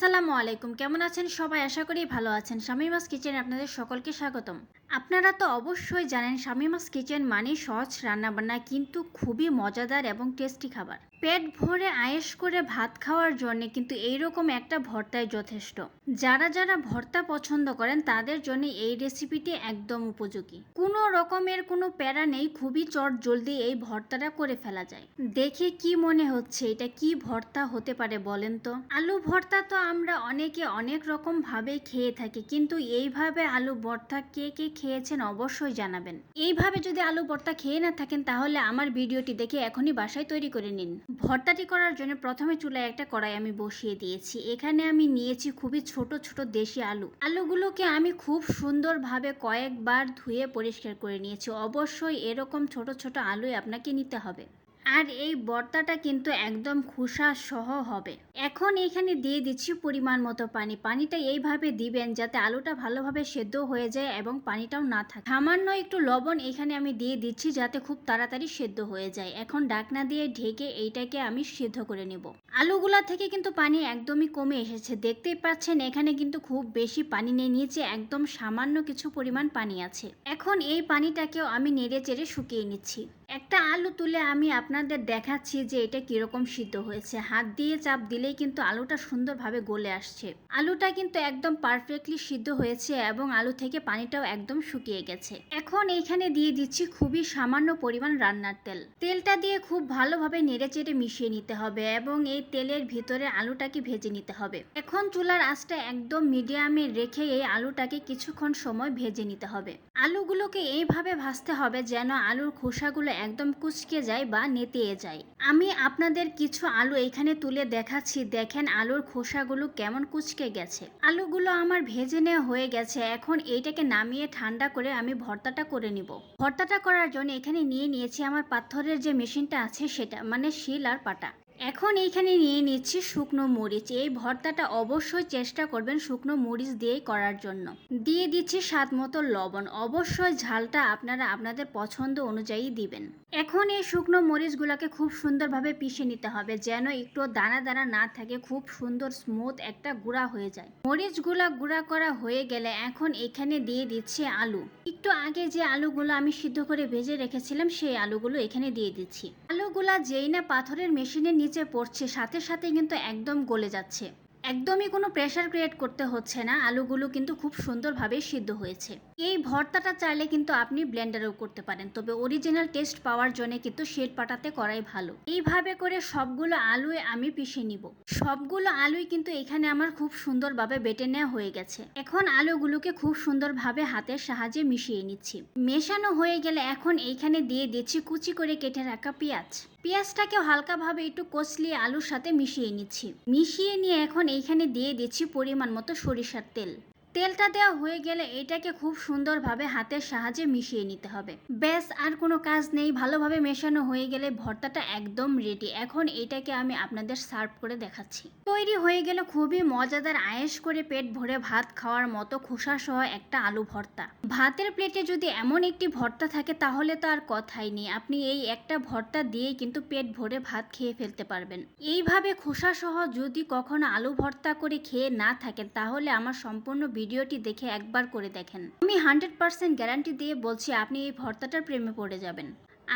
আসসালামু আলাইকুম। কেমন আছেন সবাই? আশা করি ভালো আছেন। শামীমাস কিচেনে আপনাদের সকলকে স্বাগতম। আপনারা তো অবশ্যই জানেন শামীমাস কিচেন মানে সহজ রান্নাবান্না কিন্তু খুবই মজাদার এবং টেস্টি খাবার। পেট ভরে আয়েশ করে ভাত খাওয়ার জন্য কিন্তু এইরকম একটা ভর্তাই যথেষ্ট। যারা যারা ভর্তা পছন্দ করেন তাদের জন্য এই রেসিপিটি একদম উপযোগী। কোনো রকমের কোনো প্যারা নেই, খুবই চট জলদি এই ভর্তাটা করে ফেলা যায়। দেখে কি মনে হচ্ছে এটা কি ভর্তা হতে পারে বলেন তো? আলু ভর্তা তো আমরা অনেকে অনেক রকম ভাবে খেয়ে থাকি, কিন্তু এইভাবে আলু ভর্তা কে কে খেয়েছেন অবশ্যই জানাবেন। এইভাবে যদি আলু ভর্তা খেয়ে না থাকেন তাহলে আমার ভিডিওটি দেখে এখনই বাসায় তৈরি করে নিন। ভর্তাটি করার জন্য প্রথমে চুলায় একটা কড়াই আমি বসিয়ে দিয়েছি। এখানে আমি নিয়েছি খুবই ছোট ছোট দেশি আলু। আলুগুলোকে আমি খুব সুন্দরভাবে কয়েকবার ধুয়ে পরিষ্কার করে নিয়েছি। অবশ্যই এরকম ছোট ছোট আলুই আপনাকে নিতে হবে। আর এই ভর্তাটা কিন্তু একদম খোসা সহ হবে। এখন এখানে দিয়ে দিচ্ছি পরিমাণ মতো পানি। পানিটা এইভাবে দিবেন যাতে আলুটা ভালোভাবে সেদ্ধ হয়ে যায় এবং পানিটাও না থাকে। সামান্য একটু লবণ এখানে আমি দিয়ে দিচ্ছি যাতে খুব তাড়াতাড়ি সেদ্ধ হয়ে যায়। এখন ঢাকনা দিয়ে ঢেকে এইটাকে আমি সেদ্ধ করে নেব। আলুগুলা থেকে কিন্তু পানি একদমই কমে এসেছে, দেখতেই পাচ্ছেন। এখানে কিন্তু খুব বেশি পানি নেই, নিচে একদম সামান্য কিছু পরিমাণ পানি আছে। এখন এই পানিটাকেও আমি নেড়ে চেড়ে শুকিয়ে নিচ্ছি। একটা আলু তুলে আমি আপনাদের দেখাচ্ছি যে এটা কিরকম সিদ্ধ হয়েছে। হাত দিয়ে চাপ দিলেই কিন্তু আলুটা সুন্দরভাবে গলে আসছে। আলুটা কিন্তু একদম পারফেক্টলি সিদ্ধ হয়েছে এবং আলু থেকে পানিটাও একদম শুকিয়ে গেছে। এখন এইখানে দিয়ে দিচ্ছি খুবই সামান্য পরিমাণ রান্নার তেল। তেলটা দিয়ে খুব ভালোভাবে নেড়ে চেড়ে মিশিয়ে নিতে হবে এবং এই তেলের ভিতরে আলুটাকে ভেজে নিতে হবে। এখন চুলার আঁচটা একদম মিডিয়ামে রেখে এই আলুটাকে কিছুক্ষণ সময় ভেজে নিতে হবে। আলুগুলোকে এইভাবে ভাজতে হবে যেন আলুর খোসাগুলো একদম কুচকে যায় বা নেতিয়ে যায়। আমি আপনাদের কিছু আলু এখানে তুলে দেখাচ্ছি, দেখেন আলুর খোসাগুলো কেমন কুচকে গেছে। আলুগুলো আমার ভেজে নেওয়া হয়ে গেছে। এখন এইটাকে নামিয়ে ঠান্ডা করে আমি ভর্তাটা করে নিব। ভর্তাটা করার জন্য এখানে নিয়ে নিয়েছি আমার পাথরের যে মেশিনটা আছে সেটা, মানে শিল আর পাটা। এখন এইখানে নিয়ে নিচ্ছি শুকনো মরিচ। এই ভর্তাটা অবশ্যই চেষ্টা করবেন শুকনো মরিচ দিয়েই করার জন্য। দিয়ে দিচ্ছি স্বাদ মতো লবণ। অবশ্যই ঝালটা আপনারা আপনাদের পছন্দ অনুযায়ী দিবেন। এখন এই শুকনো মরিচগুলোকে খুব সুন্দরভাবে পিষে নিতে হবে যেন একটু দানা দানা না থাকে, খুব সুন্দর স্মুথ একটা গুঁড়া হয়ে যায়। মরিচগুলা গুঁড়া করা হয়ে গেলে এখন এখানে দিয়ে দিচ্ছি আলু। একটু আগে যে আলুগুলো আমি সিদ্ধ করে ভেজে রেখেছিলাম সেই আলুগুলো এখানে দিয়ে দিচ্ছি। আলুগুলা যেই না পাথরের মেশিনের নিচে পড়ছে সাথে সাথে কিন্তু একদম গলে যাচ্ছে। একদমই কোনো প্রেসার ক্রিয়েট করতে হচ্ছে না, আলুগুলো কিন্তু খুব সুন্দরভাবে সিদ্ধ হয়েছে। এই ভর্তাটা চাইলে কিন্তু আপনি ব্লেন্ডারেও করতে পারেন, তবে অরিজিনাল টেস্ট পাওয়ার জন্য কিন্তু শিলপাটাতে করাই ভালো। এইভাবে করে সবগুলো আলুই আমি পিষে নিব। সবগুলো আলুই কিন্তু এখানে আমার খুব সুন্দরভাবে বেটে নেওয়া হয়ে গেছে। এখন আলুগুলোকে খুব সুন্দরভাবে হাতের সাহায্যে মিশিয়ে নিচ্ছি। মেশানো হয়ে গেলে এখন এইখানে দিয়ে দিচ্ছি কুচি করে কেটে রাখা পেঁয়াজ। পেঁয়াজটাকে হালকাভাবে একটু কচলিয়ে আলুর সাথে মিশিয়ে নিচ্ছি। মিশিয়ে নিয়ে এখন এইখানে দিয়ে দিচ্ছি পরিমাণ মতো সরিষার তেল। তেলটা দেওয়া হয়ে গেলে এটাকে খুব সুন্দরভাবে হাতের সাহায্যে মিশিয়ে নিতে হবে। ব্যাস, আর কোনো কাজ নেই। ভালোভাবে মেশানো হয়ে গেলে ভর্তাটা একদম রেডি। এখন এটাকে আমি আপনাদের সার্ভ করে দেখাচ্ছি। তৈরি হয়ে গেল খুবই মজাদার আয়েশ করে পেট ভরে ভাত খাওয়ার মতো খোসা সহ একটা আলু ভর্তা। ভাতের প্লেটে যদি এমন একটি ভর্তা থাকে তাহলে তো আর কথাই নেই। আপনি এই একটা ভর্তা দিয়েই কিন্তু পেট ভরে ভাত খেয়ে ফেলতে পারবেন। এইভাবে খোসা সহ যদি কখনো আলু ভর্তা করে খেয়ে না থাকেন তাহলে আমার সম্পূর্ণ ভিডিওটি দেখে একবার করে দেখেন। আমি 100% গ্যারান্টি দিয়ে বলছি আপনি এই ভর্তাটার প্রেমে পড়ে যাবেন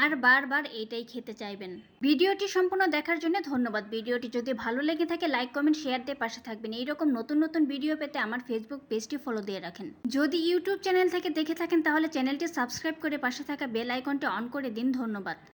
আর বারবার এটাই খেতে চাইবেন। ভিডিওটি সম্পূর্ণ দেখার জন্য ধন্যবাদ। ভিডিওটি যদি ভালো লেগে থাকে লাইক কমেন্ট শেয়ার দিয়ে পাশে থাকবেন। এইরকম নতুন নতুন ভিডিও পেতে আমার ফেসবুক পেজটি ফলো দিয়ে রাখেন। যদি ইউটিউব চ্যানেল থেকে দেখে থাকেন তাহলে চ্যানেলটি সাবস্ক্রাইব করে পাশে থাকা বেল আইকনটি অন করে দিন। ধন্যবাদ।